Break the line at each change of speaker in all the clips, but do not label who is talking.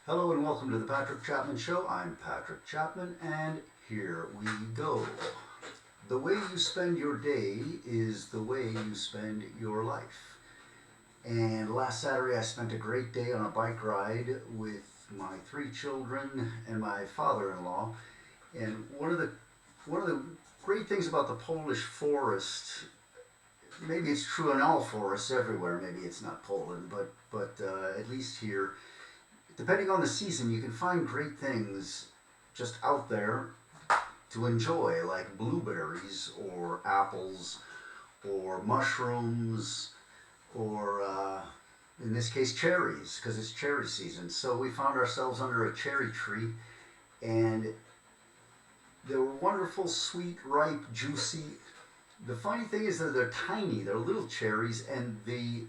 Hello and welcome to the Patrick Chapman Show. I'm Patrick Chapman, and here we go. The way you spend your day is the way you spend your life. And last Saturday I spent a great day on a bike ride with my three children and my father-in-law. And one of the great things about the Polish forest, maybe it's true in all forests everywhere, maybe it's not Poland, but at least here, depending on the season, you can find great things just out there to enjoy, like blueberries or apples or mushrooms or, in this case, cherries, because it's cherry season. So we found ourselves under a cherry tree, and they were wonderful, sweet, ripe, juicy. The funny thing is that they're tiny, they're little cherries, and the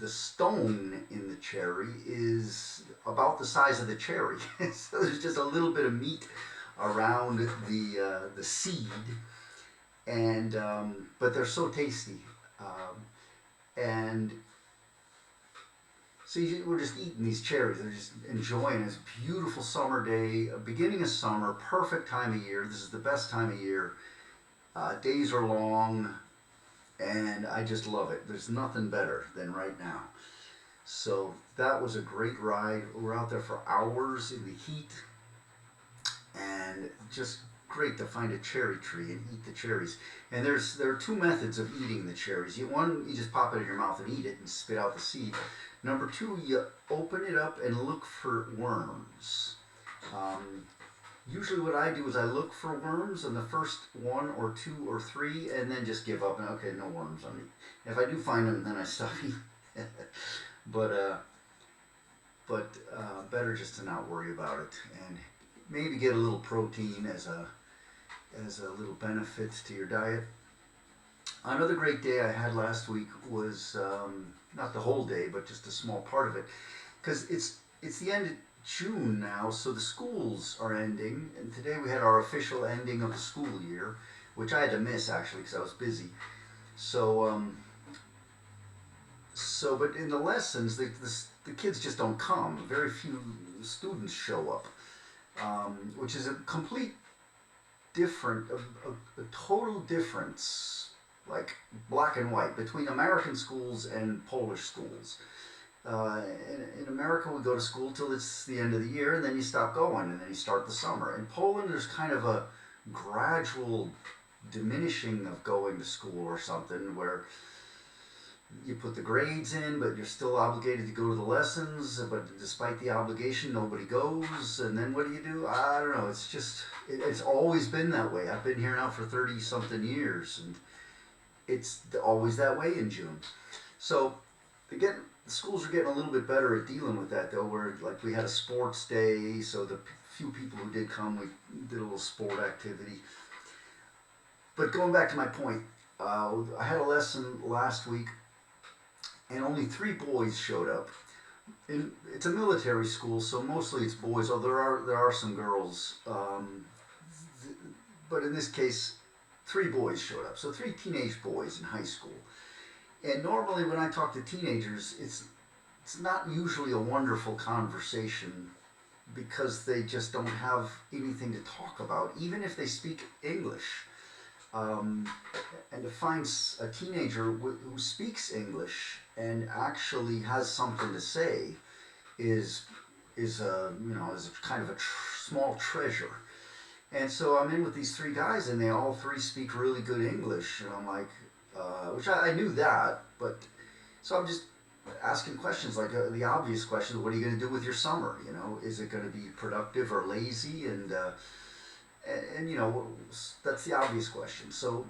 stone in the cherry is about the size of the cherry. So there's just a little bit of meat around the seed, and but they're so tasty. And so we're just eating these cherries. They're just enjoying this beautiful summer day, beginning of summer, perfect time of year. This is the best time of year. Days are long, and I just love it. There's nothing better than right now. So that was a great ride. We're out there for hours in the heat, and just great to find a cherry tree and eat the cherries. And there are two methods of eating the cherries. One, you just pop it in your mouth and eat it and spit out the seed. Number two, you open it up and look for worms. Usually what I do is I look for worms on the first one or two or three, and then just give up and okay, no worms on me. If I do find them, then I stop eating. but better just to not worry about it, and maybe get a little protein as a little benefit to your diet. Another great day I had last week was not the whole day, but just a small part of it, because it's the end of June now, so the schools are ending, and today we had our official ending of the school year, which I had to miss actually because I was busy. So but in the lessons, the kids just don't come. Very few students show up, which is a complete a total difference, like black and white, between American schools and Polish schools. In America, we go to school till it's the end of the year, and then you stop going, and then you start the summer. In Poland, there's kind of a gradual diminishing of going to school or something, where you put the grades in, but you're still obligated to go to the lessons, but despite the obligation, nobody goes, and then what do? I don't know, it's always been that way. I've been here now for 30-something years, and it's always that way in June. So, the schools are getting a little bit better at dealing with that, though, where like we had a sports day, so the few people who did come, we did a little sport activity. But going back to my point, I had a lesson last week, and only 3 boys showed up. It's a military school, so mostly it's boys, although there are some girls. But in this case, 3 boys showed up, so 3 teenage boys in high school. And normally when I talk to teenagers, it's not usually a wonderful conversation because they just don't have anything to talk about, even if they speak English. And to find a teenager who speaks English and actually has something to say is a kind of a small treasure. And so I'm in with these 3 guys, and they all 3 speak really good English, and I'm like, which I knew that, but so I'm just asking questions like the obvious questions: what are you going to do with your summer? Is it going to be productive or lazy? And that's the obvious question. So,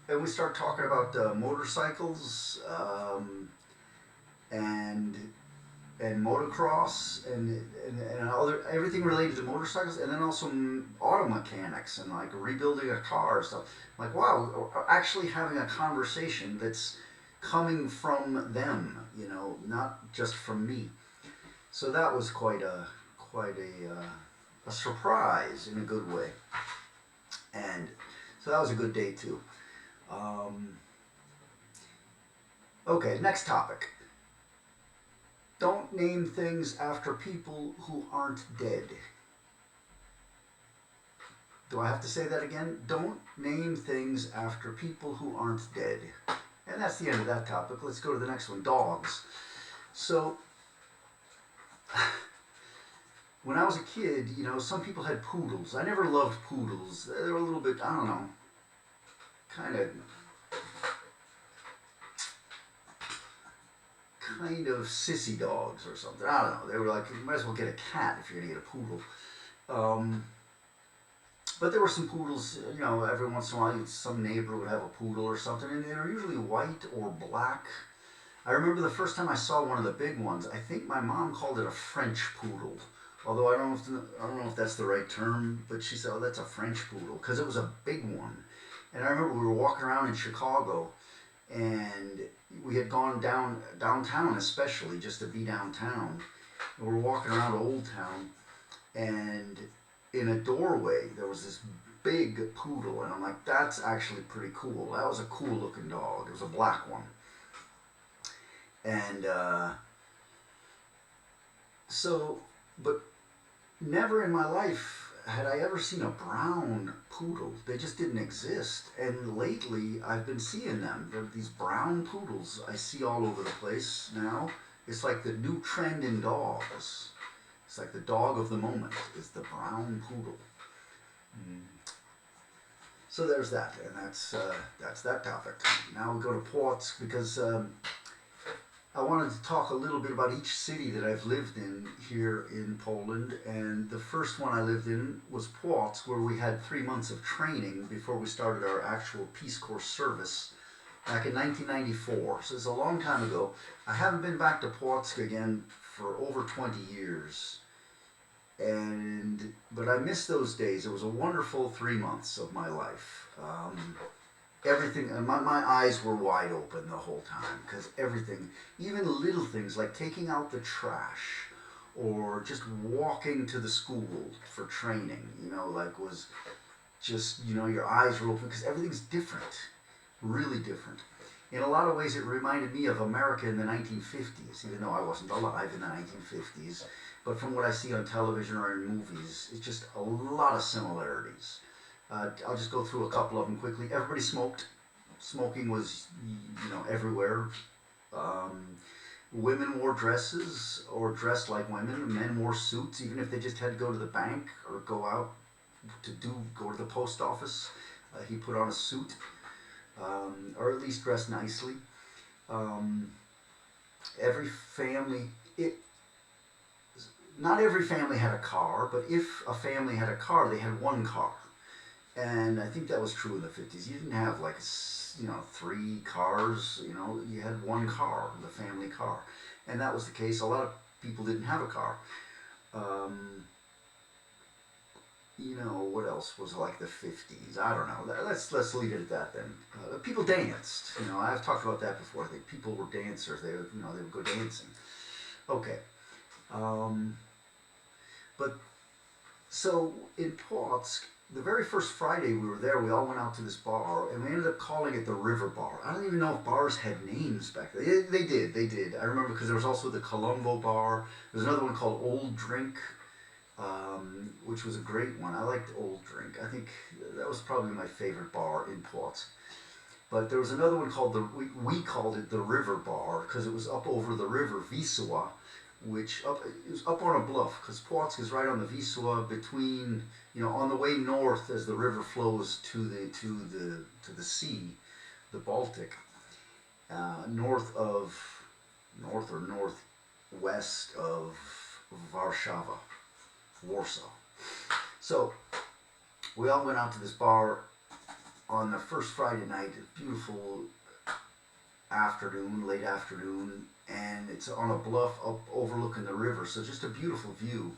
and we start talking about motorcycles and motocross and other everything related to motorcycles, and then also auto mechanics and like rebuilding a car and stuff. Like, wow, we're actually having a conversation that's coming from them, not just from me. So that was quite a surprise in a good way, and so that was a good day too. Okay, next topic. Don't name things after people who aren't dead. Do I have to say that again? Don't name things after people who aren't dead. And that's the end of that topic. Let's go to the next one, dogs. So, when I was a kid, some people had poodles. I never loved poodles. They were a little bit, I don't know, kind of sissy dogs or something. I don't know. They were like, you might as well get a cat if you're going to get a poodle. But there were some poodles, every once in a while some neighbor would have a poodle or something, and they were usually white or black. I remember the first time I saw one of the big ones, I think my mom called it a French poodle. Although I don't know if that's the right term, but she said, oh, that's a French poodle, because it was a big one. And I remember we were walking around in Chicago, and we had gone downtown especially, just to be downtown. And we were walking around Old Town, and in a doorway there was this big poodle, and I'm like, that's actually pretty cool. That was a cool looking dog. It was a black one. And but never in my life had I ever seen a brown poodle. They just didn't exist. And lately I've been seeing them. These brown poodles I see all over the place now. It's like the new trend in dogs. It's like the dog of the moment is the brown poodle. So there's that, and that's that topic. Now we go to Płock, because I wanted to talk a little bit about each city that I've lived in here in Poland. And the first one I lived in was Płock, where we had 3 months of training before we started our actual Peace Corps service back in 1994. So it's a long time ago. I haven't been back to Płock again for over 20 years. But I miss those days. It was a wonderful 3 months of my life. Everything, my eyes were wide open the whole time, because everything, even little things like taking out the trash or just walking to the school for training, was just, your eyes were open, because everything's different, really different. In a lot of ways, it reminded me of America in the 1950s, even though I wasn't alive in the 1950s. But from what I see on television or in movies, it's just a lot of similarities. I'll just go through a couple of them quickly. Everybody smoked. Smoking was, everywhere. Women wore dresses or dressed like women. Men wore suits, even if they just had to go to the bank or go out go to the post office. He put on a suit, or at least dressed nicely. Not every family had a car, but if a family had a car, they had one car. And I think that was true in the 50s. You didn't have 3 cars, you had one car, the family car. And that was the case. A lot of people didn't have a car. What else was like the 50s? I don't know. Let's leave it at that then. People danced. I've talked about that before. People were dancers. They would go dancing. Okay. But so in Płock, the very first Friday we were there, we all went out to this bar, and we ended up calling it the River Bar. I don't even know if bars had names back then. They did. I remember, because there was also the Colombo Bar. There was another one called Old Drink, which was a great one. I liked Old Drink. I think that was probably my favorite bar in Płock. But there was another one called we called it the River Bar, because it was up over the river Wisła, it was up on a bluff, because Płock is right on the Wisła, between, on the way north as the river flows to the sea, the Baltic, north or northwest of Warsaw. So we all went out to this bar on the first Friday night. Beautiful afternoon, late afternoon, and it's on a bluff up overlooking the river, so just a beautiful view.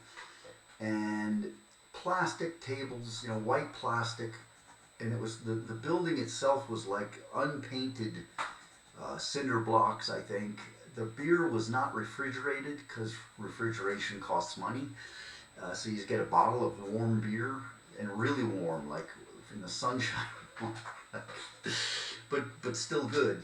And plastic tables, white plastic, and it was the building itself was like unpainted cinder blocks, I think. The beer was not refrigerated, because refrigeration costs money, so you just get a bottle of warm beer, and really warm, like in the sunshine. but still good,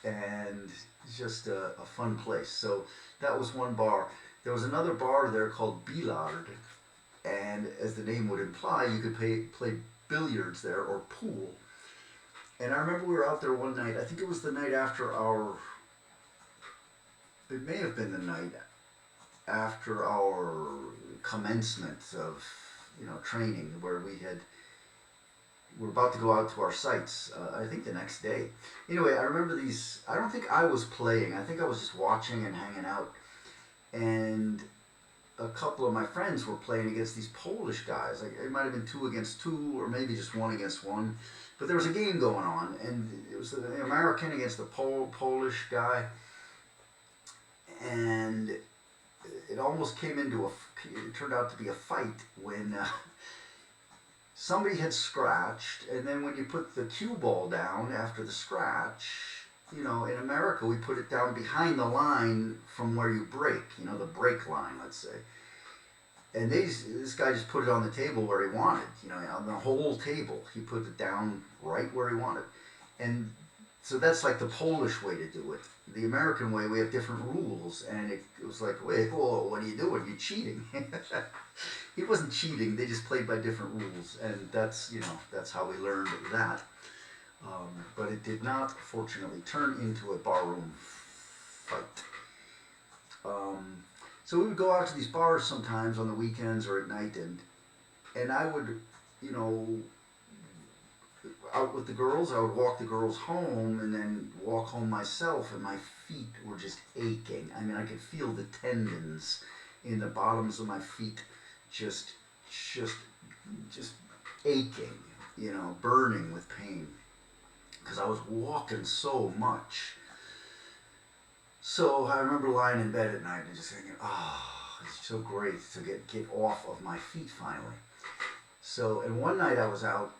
and It's just a fun place. So that was one bar. There was another bar there called Billard, and as the name would imply, you could play billiards there or pool. And I remember we were out there one night. I think it was the night after our. It may have been the night after our commencement of, training, where we're about to go out to our sites. I think the next day. Anyway, I remember these. I don't think I was playing. I think I was just watching and hanging out. And a couple of my friends were playing against these Polish guys. Like it might have been 2 against 2, or maybe just 1 against 1. But there was a game going on, and it was the American against the Polish guy, and it almost came into it turned out to be a fight when somebody had scratched, and then when you put the cue ball down after the scratch, in America we put it down behind the line from where you break, the break line, let's say. And this guy just put it on the table where he wanted, on the whole table. He put it down right where he wanted. And so that's like the Polish way to do it. The American way, we have different rules. And it was like, wait, whoa, what are you doing? You're cheating. He wasn't cheating. They just played by different rules. And that's how we learned that. But it did not, fortunately, turn into a barroom fight. So we would go out to these bars sometimes on the weekends or at night, and I would, out with the girls. I would walk the girls home and then walk home myself, and my feet were just aching. I mean, I could feel the tendons in the bottoms of my feet just aching, burning with pain, because I was walking so much. So I remember lying in bed at night and just thinking, it's so great to get off of my feet finally. So, and one night I was out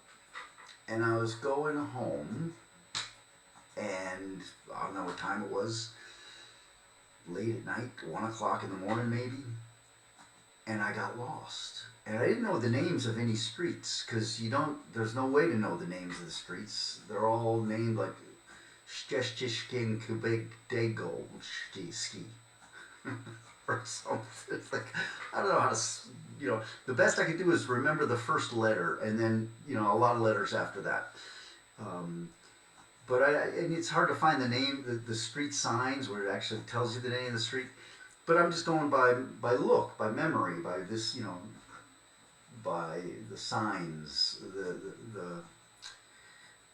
and I was going home, and I don't know what time it was, late at night, 1 o'clock in the morning maybe, and I got lost. And I didn't know the names of any streets, because there's no way to know the names of the streets. They're all named like Szczeciszkin Kubegdego Ski or something. It's like, I don't know how to, the best I could do is remember the first letter, and then, a lot of letters after that. But and it's hard to find the name, the street signs where it actually tells you the name of the street. But I'm just going by look, by memory, by this, by the signs,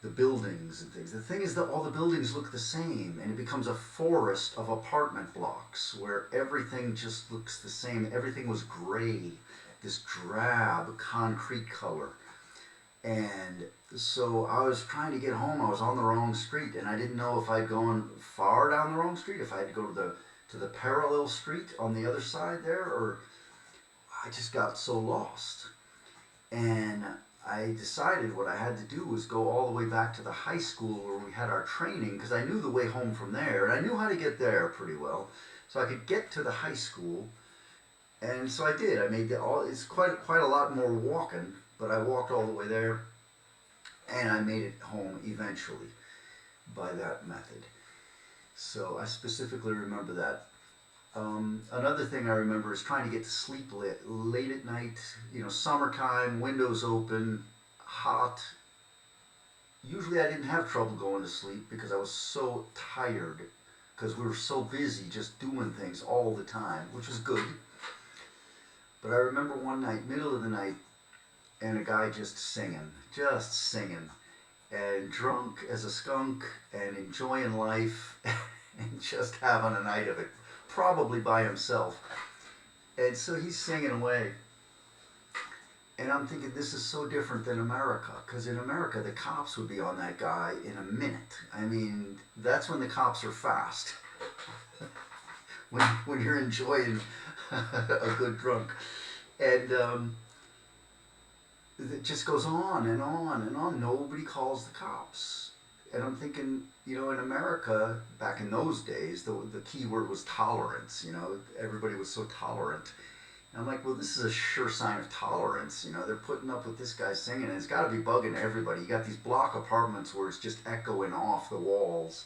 the buildings and things. The thing is that all the buildings look the same, and it becomes a forest of apartment blocks where everything just looks the same. Everything was gray, this drab concrete color. And so I was trying to get home. I was on the wrong street, and I didn't know if I'd gone far down the wrong street, if I had to go to the parallel street on the other side there, or I just got so lost. And I decided what I had to do was go all the way back to the high school where we had our training, because I knew the way home from there, and I knew how to get there pretty well. So I could get to the high school, and so I did. I made it's quite a lot more walking, but I walked all the way there, and I made it home eventually by that method. So I specifically remember that. Another thing I remember is trying to get to sleep late at night, summertime, windows open, hot. Usually I didn't have trouble going to sleep because I was so tired, because we were so busy just doing things all the time, which was good. But I remember one night, middle of the night, and a guy just singing, and drunk as a skunk, and enjoying life, and just having a night of it. Probably by himself. And so he's singing away. And I'm thinking, this is so different than America, because in America the cops would be on that guy in a minute. I mean, that's when the cops are fast. when you're enjoying a good drunk. And it just goes on and on and on. Nobody calls the cops. And I'm thinking, in America, back in those days, the key word was tolerance. Everybody was so tolerant. And I'm like, well, this is a sure sign of tolerance. They're putting up with this guy singing, and it's got to be bugging everybody. You got these block apartments where it's just echoing off the walls.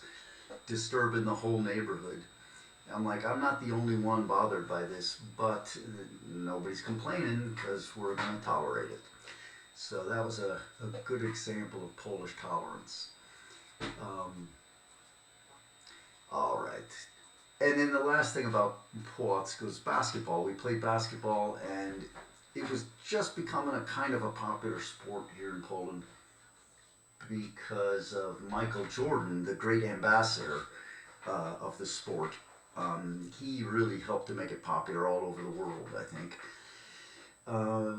disturbing the whole neighborhood. I'm like, I'm not the only one bothered by this, but nobody's complaining because we're going to tolerate it. So that was a good example of Polish tolerance. Um, all right. And then the last thing about Płock was basketball. We played basketball, and it was just becoming a kind of a popular sport here in Poland because of Michael Jordan, the great ambassador of the sport. He really helped to make it popular all over the world, I think.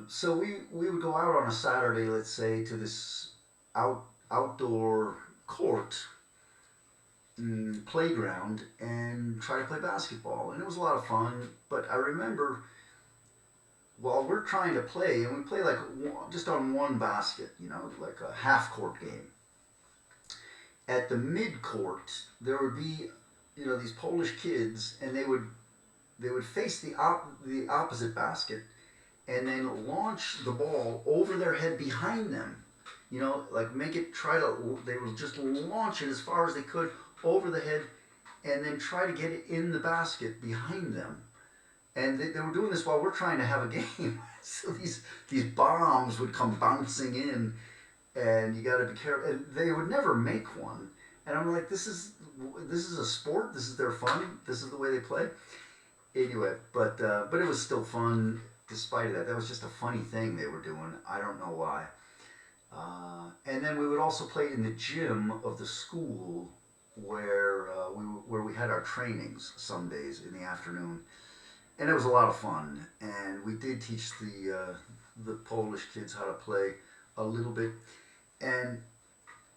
So we would go out on a Saturday, let's say, to this outdoor court playground and try to play basketball. And it was a lot of fun, but I remember while we're trying to play, and we play like just on one basket, like a half court game. At the mid court, there would be, these Polish kids, and they would face the opposite basket, and then launch the ball over their head behind them. Like make it they would just launch it as far as they could over the head, and then try to get it in the basket behind them. And they were doing this while we're trying to have a game. So these bombs would come bouncing in, and you got to be careful. And they would never make one. And I'm like, this is a sport. This is their fun. This is the way they play. Anyway, but it was still fun despite that. That was just a funny thing they were doing. I don't know why. And then we would also play in the gym of the school where we had our trainings some days in the afternoon. And it was a lot of fun, and we did teach the Polish kids how to play a little bit. And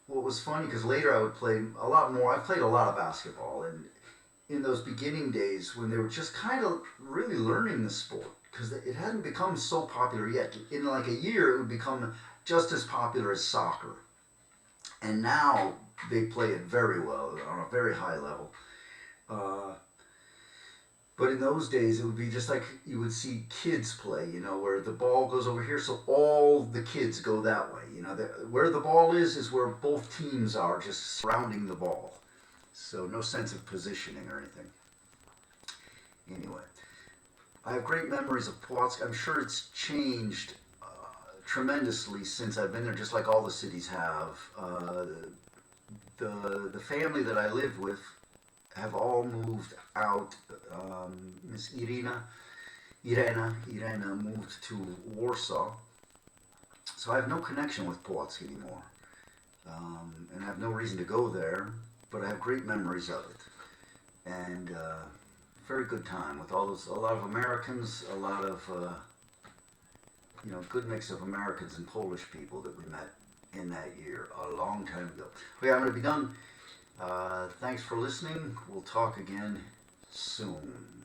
what was funny, because later I would play a lot more. I played a lot of basketball, and in those beginning days when they were just kind of really learning the sport, because it hadn't become so popular yet. In like a year, it would become just as popular as soccer. And now they play it very well on a very high level. But in those days, it would be just like you would see kids play, where the ball goes over here, so all the kids go that way. Where the ball is where both teams are, just surrounding the ball. So no sense of positioning or anything. Anyway, I have great memories of Płock. I'm sure it's changed tremendously since I've been there, just like all the cities have. The family that I lived with have all moved out. Miss Irena moved to Warsaw. So I have no connection with Płock anymore. And I have no reason to go there, but I have great memories of it. And very good time with a lot of Americans, a lot of, good mix of Americans and Polish people that we met in that year, a long time ago. Okay, I'm going to be done. Thanks for listening. We'll talk again soon.